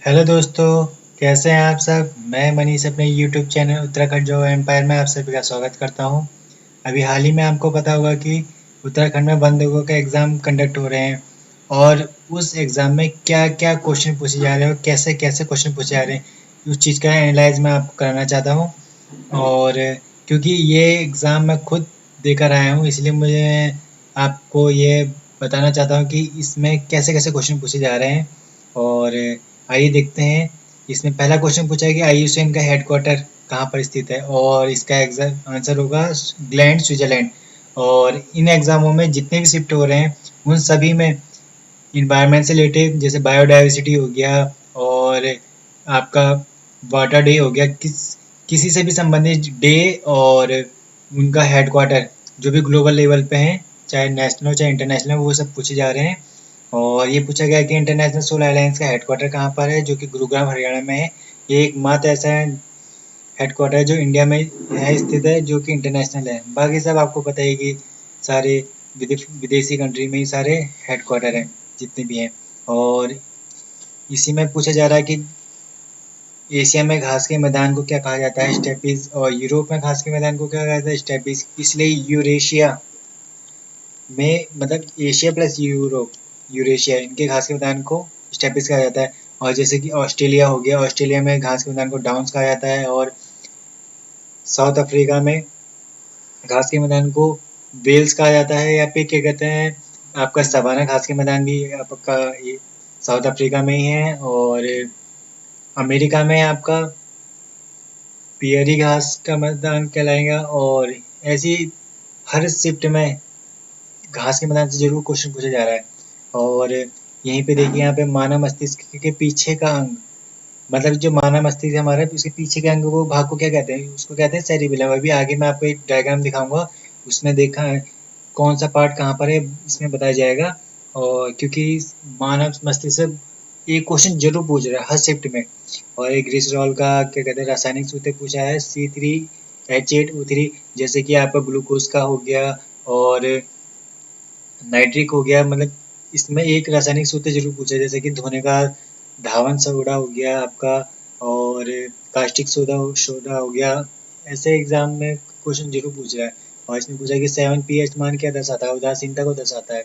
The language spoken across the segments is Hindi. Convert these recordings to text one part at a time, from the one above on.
हेलो दोस्तों, कैसे हैं आप सब। मैं मनीष अपने यूट्यूब चैनल उत्तराखंड जो एम्पायर में आप सभी का स्वागत करता हूं। अभी हाल ही में आपको पता होगा कि उत्तराखंड में वन लोगों का एग्ज़ाम कंडक्ट हो रहे हैं और उस एग्ज़ाम में क्या क्या क्वेश्चन पूछे जा रहे हैं और कैसे कैसे क्वेश्चन पूछे जा रहे हैं, उस चीज़ का एनालाइज मैं आपको कराना चाहता हूँ। और क्योंकि ये एग्ज़ाम मैं खुद देकर आया हूँ, इसलिए मुझे आपको ये बताना चाहता हूँ कि इसमें कैसे कैसे क्वेश्चन पूछे जा रहे हैं। और आइए देखते हैं। इसमें पहला क्वेश्चन पूछा है कि आईयूसीएन का हेडक्वार्टर कहाँ पर स्थित है, और इसका एग्जैक्ट आंसर होगा ग्लैंड, स्विट्जरलैंड। और इन एग्जामों में जितने भी शिफ्ट हो रहे हैं उन सभी में इन्वायरमेंट से रिलेटेड, जैसे बायोडाइवर्सिटी हो गया और आपका वाटर डे हो गया, किसी से भी संबंधित डे और उनका हेडक्वार्टर जो भी ग्लोबल लेवल पे हैं, चाहे नेशनल हो चाहे इंटरनेशनल, वो सब पूछे जा रहे हैं। और ये पूछा गया कि इंटरनेशनल सोलर अलायंस का हेडक्वार्टर कहाँ पर है, जो कि गुरुग्राम हरियाणा में है। ये एकमात्र ऐसा हेडक्वार्टर है जो इंडिया में है स्थित है, जो कि इंटरनेशनल है। बाकी सब आपको पता है कि सारे विदेशी कंट्री में ही सारे हेडक्वार्टर हैं जितने भी हैं। और इसी में पूछा जा रहा है कि एशिया में घास के मैदान को क्या कहा जाता है, स्टेपीज। और यूरोप में घास के मैदान को क्या कहा जाता है, स्टेपीज। इसलिए यूरेशिया में, मतलब एशिया प्लस यूरोप, यूरेशिया, इनके घास के मैदान को स्टेपिस कहा जाता है। और जैसे कि ऑस्ट्रेलिया हो गया, ऑस्ट्रेलिया में घास के मैदान को डाउन्स कहा जाता है। और साउथ अफ्रीका में घास के मैदान को वेल्स कहा जाता है, या फिर क्या कहते हैं, आपका सवाना घास के मैदान भी आपका ये साउथ अफ्रीका में ही है। और अमेरिका में आपका पियरी घास का मैदान कहलाएगा। और ऐसी हर शिफ्ट में घास के मैदान से जरूर क्वेश्चन पूछा जा रहा है। और यहीं पे देखिए, यहाँ पे मानव मस्तिष्क के पीछे का अंग, मतलब जो मानव मस्तिष्क है हमारा, उसके पीछे के अंग को, भाग को क्या कहते हैं, उसको कहते हैं सेरिबेलम। अभी आगे मैं आपको एक डायग्राम दिखाऊंगा, उसमें देखा है कौन सा पार्ट कहाँ पर है, इसमें बताया जाएगा। और क्योंकि मानव मस्तिष्क से एक क्वेश्चन जरूर पूछ रहा है हर शिफ्ट में। और एक ग्लिसरॉल का क्या कहते हैं रासायनिक सूत्र पूछा है, C3H8O3, जैसे कि आपका ग्लूकोज का हो गया और नाइट्रिक हो गया। मतलब इसमें एक रासायनिक सूत्र जरूर पूछा है, जैसे कि धोने का धावन सोडा हो गया आपका, और कास्टिक सोडा सोडा हो गया। ऐसे एग्जाम में क्वेश्चन जरूर पूछ रहा है। और इसमें पूछा कि 7pH मान क्या दर्शाता है, उदासीनता को दर्शाता है।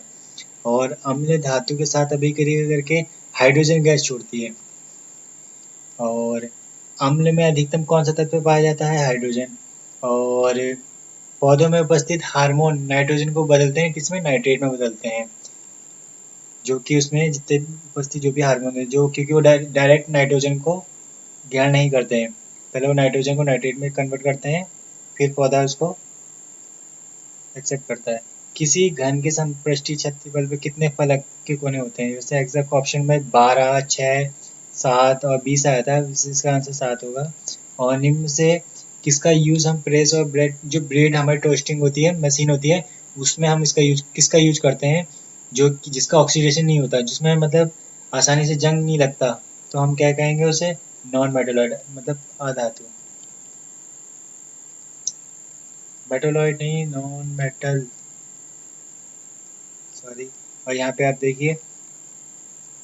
और अम्ल धातु के साथ अभिक्रिया करके हाइड्रोजन गैस छोड़ती है। और अम्ल में अधिकतम कौन सा तत्व पाया जाता है, हाइड्रोजन। और पौधों में उपस्थित हार्मोन नाइट्रोजन को बदलते हैं, किसमें, नाइट्रेट में बदलते हैं। जो कि उसमें जितने उपस्थित जो भी हार्मोन है, जो क्योंकि वो डायरेक्ट नाइट्रोजन को ग्रहण नहीं करते हैं, पहले वो नाइट्रोजन को नाइट्रेट में कन्वर्ट करते हैं, फिर पौधा उसको एक्सेप्ट करता है। किसी घन के समपृष्ठीय क्षेत्रफल पे कितने फलक के कोने होते हैं, जैसे एग्जैक्ट ऑप्शन में 12, 6, 7 और 20 आया था, इसका आंसर 7 होगा। और निम्न से किसका यूज हम प्रेस और ब्रेड, जो ब्रेड हमारी टोस्टिंग होती है, मशीन होती है, उसमें हम इसका यूज, किसका यूज करते हैं, जो जिसका ऑक्सीडेशन नहीं होता, जिसमें मतलब आसानी से जंग नहीं लगता, तो हम क्या कहेंगे उसे, नॉन मेटलॉइड, मतलब अधातु। मेटलॉइड नहीं, नॉन मेटल, सॉरी। और यहाँ पे आप देखिए,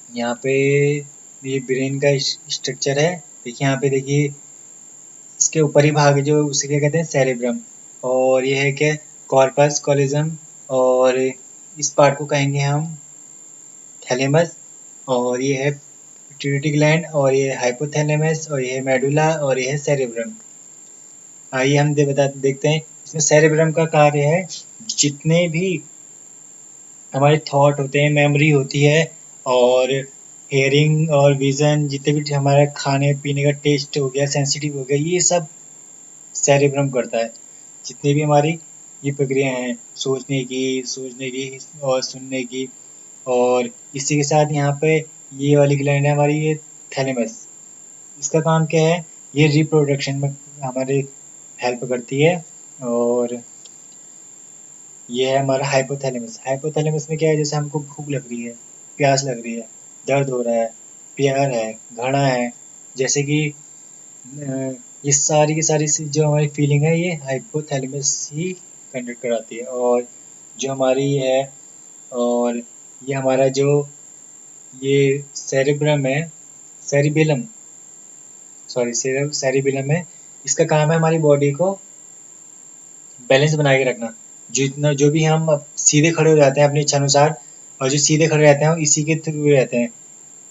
यहाँ पे ये ब्रेन का स्ट्रक्चर है। देखिए यहाँ पे देखिए, इसके ऊपरी भाग जो उसे क्या कहते हैं, सेरेब्रम। और ये है क्या, कॉर्पस कॉलोजम। और इस पार्ट को कहेंगे हम थैलेमस। और ये है पिट्यूटरी ग्लैंड, और ये हाइपोथैलेमस, और ये है मेडुला, और ये है सेरेब्रम। आइए हम देखते हैं इसमें सेरेब्रम का कार्य है, जितने भी हमारे थॉट होते हैं, मेमोरी होती है, और हेयरिंग और विजन, जितने भी हमारे खाने पीने का टेस्ट हो गया, सेंसिटिव हो गया, ये सब सेरेब्रम करता है। जितनी भी हमारी ये प्रक्रिया हैं, सोचने की और सुनने की। और इसी के साथ यहाँ पे ये वाली ग्लैंड है हमारी, ये थैलेमस। इसका काम क्या है, ये रिप्रोडक्शन में हमारे हेल्प करती है। और ये है हमारा हाइपोथैलेमस। हाइपोथैलेमस में क्या है, जैसे हमको भूख लग रही है, प्यास लग रही है, दर्द हो रहा है, प्यार है, घृणा है, जैसे कि ये सारी की सारी जो हमारी फीलिंग है, ये हाइपोथैलेमस ही कंडक्ट कराती है। और जो हमारी है, और ये हमारा जो ये सेरेब्रम है, सेरिबेलम, सॉरी सेरिबेलम है। इसका काम है हमारी बॉडी को बैलेंस बना के रखना। जितना जो भी हम अब सीधे खड़े हो जाते हैं अपनी इच्छा अनुसार, और जो सीधे खड़े रहते हैं वो इसी के थ्रू रहते हैं।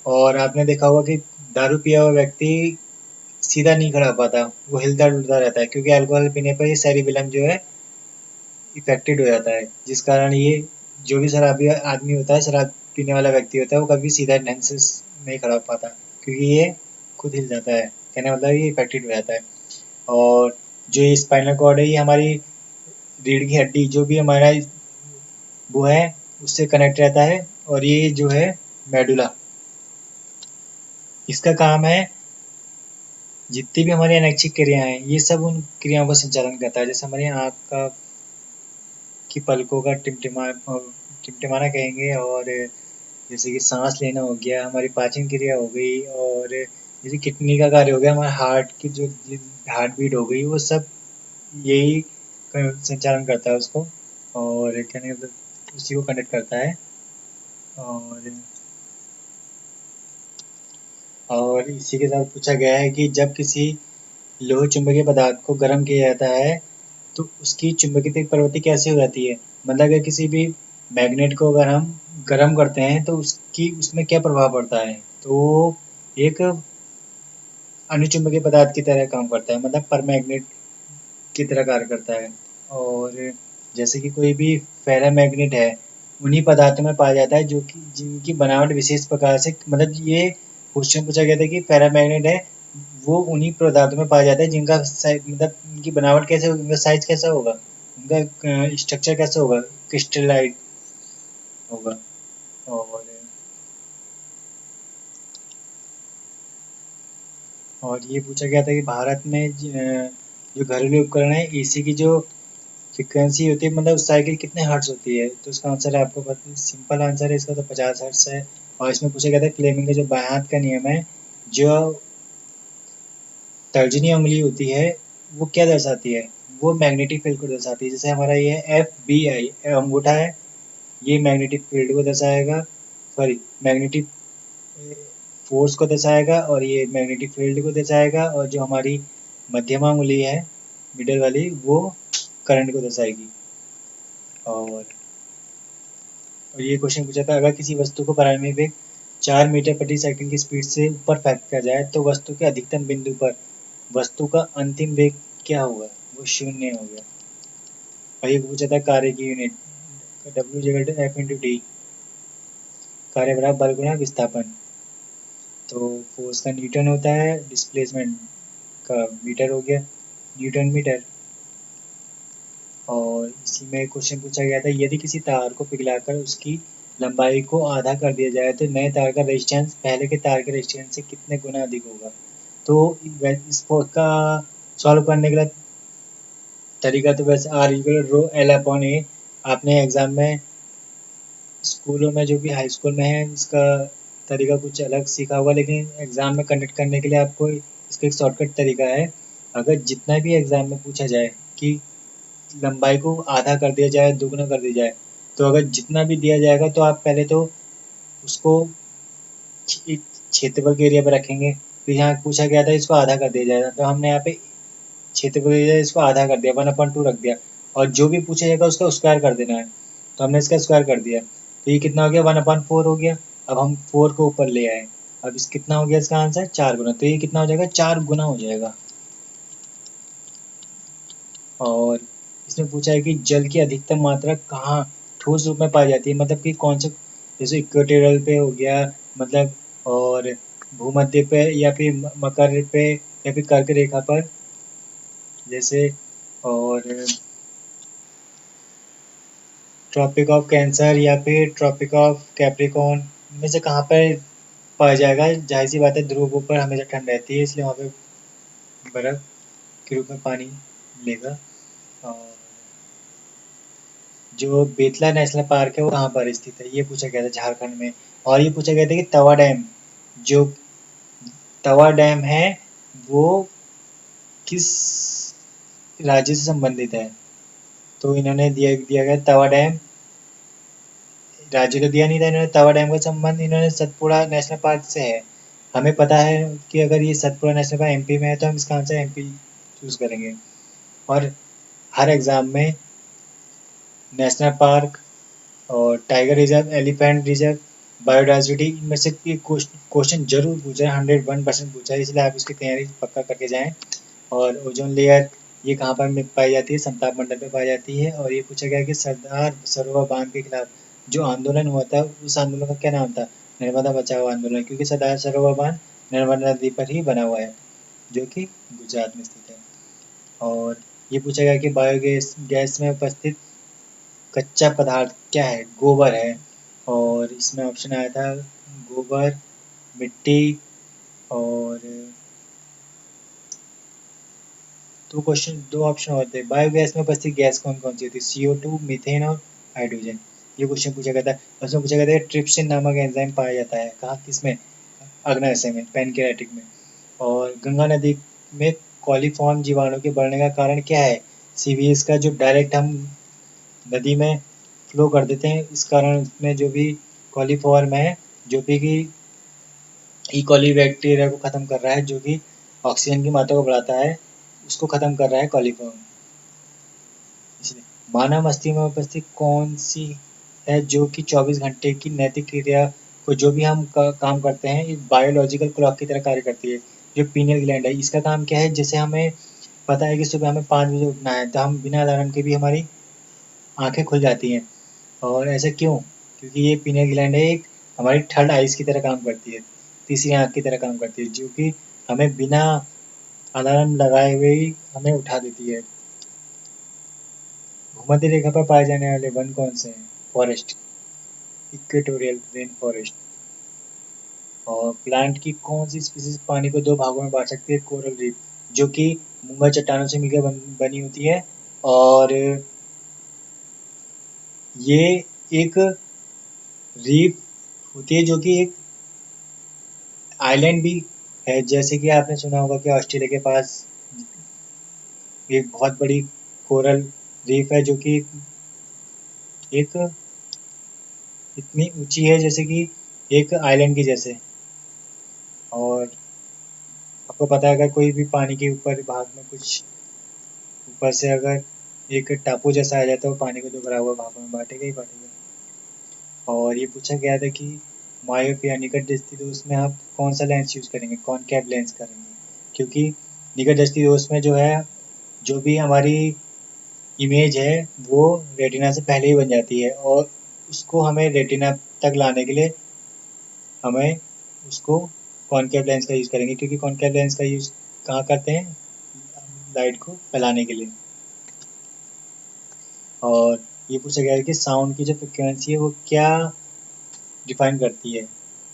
और आपने देखा होगा कि दारू पिया हुआ व्यक्ति सीधा नहीं खड़ा हो पाता, वो हिलता डुलता रहता है, क्योंकि अल्कोहल पीने पर ये सेरिबेलम जो है इफेक्टेड हो जाता है, जिस कारण ये जो भी शराबी आदमी होता है, शराब पीने वाला व्यक्ति होता है, वो कभी सीधा ढंग से नहीं खड़ा हो पाता, क्योंकि ये खुद हिल जाता है। कहने का मतलब ये इफेक्टेड हो जाता है। और जो ये स्पाइनल कॉर्ड है, ये हमारी रीढ़ की हड्डी जो भी हमारा वो है उससे कनेक्ट रहता है। और ये जो है मेडुला, इसका काम है जितनी भी हमारी अनैच्छिक क्रियाएं हैं ये सब उन क्रियाओं का संचालन करता है। जैसे हमारी आँख का की पलकों का टिमटिमाना कहेंगे, और जैसे कि सांस लेना हो गया, हमारी पाचन क्रिया हो गई, और जैसे किडनी का कार्य हो गया, हमारे हार्ट की जो हार्ट बीट हो गई, वो सब यही संचालन करता है उसको, और कहने का मतलब उसी को कनेक्ट करता है। और इसी के साथ पूछा गया है कि जब किसी लोह चुंबकीय पदार्थ को गर्म किया जाता है तो उसकी चुंबकीय प्रवृत्ति कैसे हो जाती है। मतलब अगर किसी भी मैग्नेट को अगर हम गर्म करते हैं तो उसकी उसमें क्या प्रभाव पड़ता है, तो वो एक अनुचुंबकीय पदार्थ की तरह काम करता है, मतलब परमैग्नेट की तरह कार्य करता है। और जैसे कि कोई भी फेरामैग्नेट है, उन्हीं पदार्थों में पाया जाता है जो कि जिनकी बनावट विशेष प्रकार से, मतलब ये क्वेश्चन पूछा गया था कि फेरामैग्नेट है वो उन्हीं पदार्थों में पाया जाता है जिनका मतलब उनकी बनावट कैसे होगी, उनका साइज कैसा होगा, उनका स्ट्रक्चर कैसा होगा, क्रिस्टलाइट होगा। और ये पूछा गया था कि भारत में जो घरेलू उपकरण है एसी की जो फ्रीक्वेंसी होती है, मतलब साइकिल कितने हर्ट्ज होती है, तो इसका आंसर है आपको पता, सिंपल आंसर है इसका तो 50 हर्ट्ज है। और इसमें पूछा गया था फ्लेमिंग का जो बाएं हाथ का नियम है, जो तर्जनी उंगली होती है वो क्या दर्शाती है, वो मैग्नेटिक फील्ड को दर्शाती है। जैसे हमारा ये FBI अंगूठा है, ये मैग्नेटिक फील्ड को दर्शाएगा, सॉरी मैग्नेटिक फोर्स को दर्शाएगा, और ये मैग्नेटिक फील्ड को दर्शाएगा। और जो हमारी मध्यमा उंगली है मिडल वाली, वो करंट को दर्शाएगी। और ये क्वेश्चन पूछा था अगर किसी वस्तु को प्रारंभिक वेग 4 मीटर प्रति सेकंड की स्पीड से ऊपर फेंक किया जाए तो वस्तु के अधिकतम बिंदु पर वस्तु का अंतिम वेग क्या होगा, वो शून्य हो गया। और ये पूछा था कार्य की यूनिट, W=F×D, कार्य बराबर बल गुणा विस्थापन। तो फोर्स का न्यूटन होता है, डिस्प्लेसमेंट का मीटर हो गया, न्यूटन मीटर। और इसी में क्वेश्चन पूछा गया था यदि किसी तार को पिघलाकर उसकी लंबाई को आधा कर दिया जाए तो नए तार का रेजिस्टेंस पहले के तार के रेजिस्टेंस से कितने गुना अधिक होगा। तो इसका सॉल्व करने के लिए तरीका तो वैसे R=ρL/A। आपने एग्जाम में स्कूलों में जो भी हाई स्कूल में है इसका तरीका कुछ अलग सीखा होगा, लेकिन एग्जाम में कंडक्ट करने के लिए आपको इसका एक शॉर्टकट तरीका है। अगर जितना भी एग्जाम में पूछा जाए कि लंबाई को आधा कर दिया जाए, दुगना कर दिया जाए, तो अगर जितना भी दिया जाएगा तो आप पहले तो उसको एक क्षेत्रफल के एरिया पे रखेंगे। फिर यहाँ पूछा गया था इसको आधा कर दिया जाएगा, तो हमने यहाँ पे क्षेत्रफल एरिया इसको आधा कर दिया, 1/2 रख दिया, और जो भी पूछा जाएगा उसका स्क्वायर कर देना है, तो हमने इसका स्क्वायर कर दिया, तो ये कितना हो गया, 1/4 हो गया। अब हम 4 को ऊपर ले आए, अब इस कितना हो गया इसका आंसर 4 गुना, तो ये कितना हो जाएगा 4 गुना हो जाएगा। और इसमें पूछा है कि जल की अधिकतम मात्रा कहाँ ठोस रूप में पाई जाती है, मतलब कि कौन से, जैसे इक्वेटोरियल पे हो गया, मतलब और भूमध्य पे, या फिर मकर पे, या फिर कर्क रेखा पर, जैसे और ट्रॉपिक ऑफ कैंसर या फिर ट्रॉपिक ऑफ कैप्रिकॉर्न में से कहाँ पर पाया जाएगा। जाहिर सी बात है ध्रुवों पर हमेशा ठंड रहती है, इसलिए वहाँ पे बर्फ के रूप में पानी मिलेगा। और जो बेतला नेशनल पार्क है वो कहाँ पर स्थित है, ये पूछा गया था झारखंड में। और ये पूछा गया था कि जो तवा डैम है वो किस राज्य से संबंधित है, तो इन्होंने दिया गया तवा डैम, राज्य तो दिया नहीं था इन्होंने, तवा डैम का संबंध इन्होंने सतपुड़ा नेशनल पार्क से है। हमें पता है कि अगर ये सतपुड़ा नेशनल पार्क एमपी में है तो हम इसका आंसर एमपी चूज़ करेंगे। और हर एग्ज़ाम में नेशनल पार्क और tiger reserve, elephant reserve, biodiversity, इनमें से क्वेश्चन जरूर पूछा है, 101% पूछा है, इसलिए आप इसकी तैयारी पक्का करके जाएं। और ओजोन लेयर ये कहाँ पर पाई जाती है? समताप मंडल में पाई जाती है। और ये पूछा गया कि सरदार सरोवर बांध के खिलाफ जो आंदोलन हुआ था, उस आंदोलन का क्या नाम था? नर्मदा बचाओ आंदोलन, क्योंकि सरदार सरोवर बांध नर्मदा नदी पर ही बना हुआ है, जो कि गुजरात में स्थित है। और ये पूछा गया कि बायोगैस गैस में उपस्थित कच्चा पदार्थ क्या है? गोबर है। और इसमें ऑप्शन आया था गोबर, मिट्टी और दो ऑप्शन होते हैं। बायोगैस में उपस्थित गैस कौन कौन सी होती है? CO2, मीथेन और हाइड्रोजन। ये क्वेश्चन पूछा गया था। उसमें पूछा गया था ट्रिप्सिन नामक एंजाइम पाया जाता है कहाँ, किसमें? अग्नाशय में, पैनक्रियाटिक में। और गंगा नदी में कॉलीफॉर्म जीवाणु के बढ़ने का कारण क्या है? सीवीएस का जो डायरेक्ट हम नदी में फ्लो कर देते हैं, इस कारण उसमें जो भी कॉलीफॉर्म है, जो भी कि ई कॉली बैक्टीरिया को खत्म कर रहा है, जो कि ऑक्सीजन की मात्रा को बढ़ाता है, उसको खत्म कर रहा है कॉलीफॉर्म। इसलिए मानव मस्तिष्क में उपस्थित कौन सी है जो कि 24 घंटे की नैतिक क्रिया को, जो भी हम काम करते हैं, एक बायोलॉजिकल क्लॉक की तरह कार्य करती है। जो पीनियल ग्लैंड है, इसका काम क्या है? जैसे हमें पता है कि सुबह हमें 5 बजे उठना है, तो हम बिना अलार्म के भी हमारी आंखें खुल जाती हैं। और ऐसा क्यों? क्योंकि ये पीनियल ग्लैंड है, एक हमारी थर्ड आइज की तरह काम करती है, तीसरी आंख की तरह काम करती है, जो कि हमें बिना अलार्म लगाए हुए ही हमें उठा देती है। भूमध्य रेखा पर पाए जाने वाले वन कौन से हैं? Forest, equatorial rain forest. और प्लांट की कौन सी स्पीसीज पानी को दो भागों में बांट सकती है? कोरल रीफ, जो कि मूंगा चट्टानों से मिलकर बनी होती है। और ये एक रीफ होती है जो कि एक आइलैंड भी है। जैसे कि आपने सुना होगा कि ऑस्ट्रेलिया के पास एक बहुत बड़ी कोरल रीफ है, जो कि एक इतनी ऊंची है जैसे कि एक आइलैंड की जैसे। और आपको पता है अगर कोई भी पानी के ऊपर भाग में कुछ ऊपर से अगर एक टापू जैसा आ जाता है, वो पानी को तो भरा हुआ भागों में बांटेगा ही बांटेगा। और ये पूछा गया था कि मायोपिया निकट दृष्टि दोष में आप कौन सा लेंस यूज करेंगे? कॉनकेव लेंस करेंगे, क्योंकि निकट दृष्टि दोष में जो है, जो भी हमारी इमेज है वो रेटिना से पहले ही बन जाती है, और उसको हमें रेटिना तक लाने के लिए हमें उसको कॉनकेव लेंस का यूज़ करेंगे, क्योंकि कॉनकेव लेंस का यूज़ कहाँ करते हैं? लाइट को फैलाने के लिए। और ये पूछा गया है कि साउंड की जो फ्रिक्वेंसी है वो क्या डिफाइन करती है?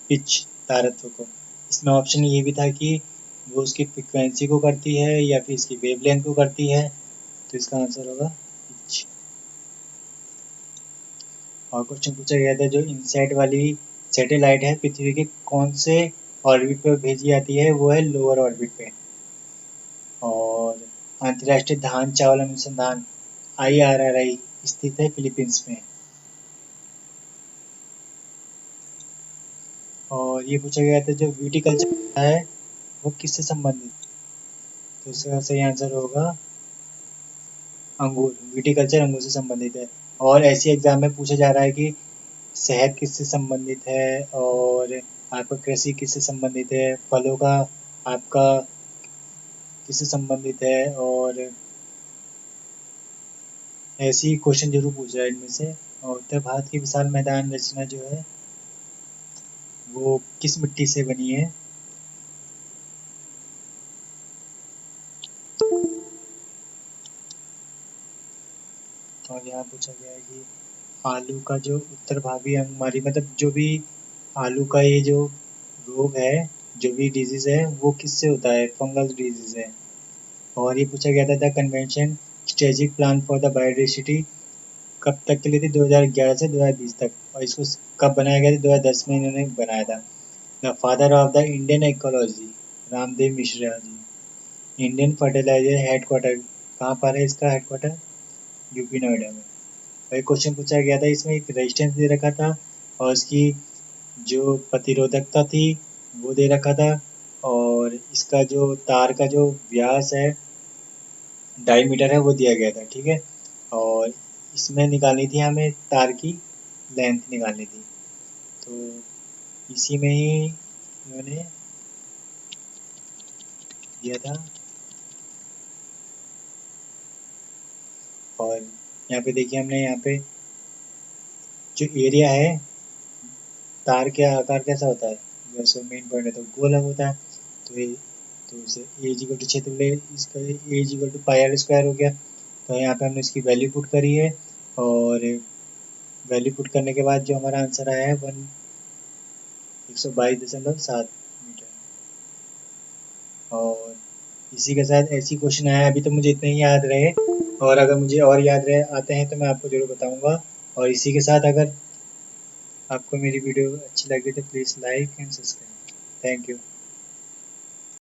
पिच, तारत्व को। इसमें ऑप्शन ये भी था कि वो उसकी फ्रिक्वेंसी को करती है या फिर इसकी वेवलेंथ को करती है, तो इसका आंसर होगा पिच। और क्वेश्चन पूछा गया था जो इनसैट वाली सैटेलाइट है पृथ्वी के कौन से ऑर्बिट पर भेजी जाती है? वो है लोअर ऑर्बिट पे। और अंतर्राष्ट्रीय धान चावल अनुसंधान IRRI स्थित है फिलीपींस में। और ये पूछा गया था जो विटिकल्चर है वो किससे संबंधित? तो इसका सही आंसर होगा अंगूर। विटिकल्चर अंगूर से संबंधित है। और ऐसे एग्जाम में पूछा जा रहा है कि शहद किससे संबंधित है, और आपका कृषि किससे संबंधित है, फलों का आपका किससे संबंधित है। और ऐसे ही क्वेश्चन जरूर पूछ रहा है इनमें से। और उत्तर भारत की विशाल मैदान रचना जो है वो किस मिट्टी से बनी है? और यहाँ पूछा गया है कि आलू का जो उत्तर भावी अंगमारी, मतलब जो भी आलू का ये जो रोग है, जो भी डिजीज है, वो किससे होता है? फंगल डिजीज है। और ये पूछा गया था the convention strategic plan for the biodiversity कब तक के लिए थी? 2011 से 2020 तक। और इसको कब बनाया गया था? 2010 में इन्होंने बनाया था। The father of the Indian ecology Ramdev Mishra ji. Indian fertiliser headquarter कहाँ पर है? इसका हेडक्वार्टर यूपी नोएडा में। और एक क्वेश्चन पूछा गया था, इसमें एक रेजिस्टेंस दे रखा था और इसकी जो प्रतिरोधकता थी वो दे रखा था, और इसका जो तार का जो व्यास है, डायमीटर है, वो दिया गया था। ठीक है, और इसमें निकालनी थी हमें तार की लेंथ निकालनी थी, तो इसी में ही इन्होंने दिया था। और यहाँ पे देखिए, हमने यहाँ पे जो एरिया है, तार के आकार कैसा होता है, जैसे मेन पॉइंट है तो गोल होता है, तो ये, तो इसे ए इक्वल टू क्षेत्र ले, इसका A equal to pi r square हो गया। तो यहाँ पे हमने इसकी वैल्यू पुट करी है, और वैल्यू पुट करने के बाद जो हमारा आंसर आया है 122.7 मीटर। और इसी के साथ ऐसी क्वेश्चन आया, अभी तो मुझे इतने ही याद रहे, और अगर मुझे और याद रहे आते हैं तो मैं आपको ज़रूर बताऊंगा। और इसी के साथ अगर आपको मेरी वीडियो अच्छी लगी तो please like and subscribe. Thank you.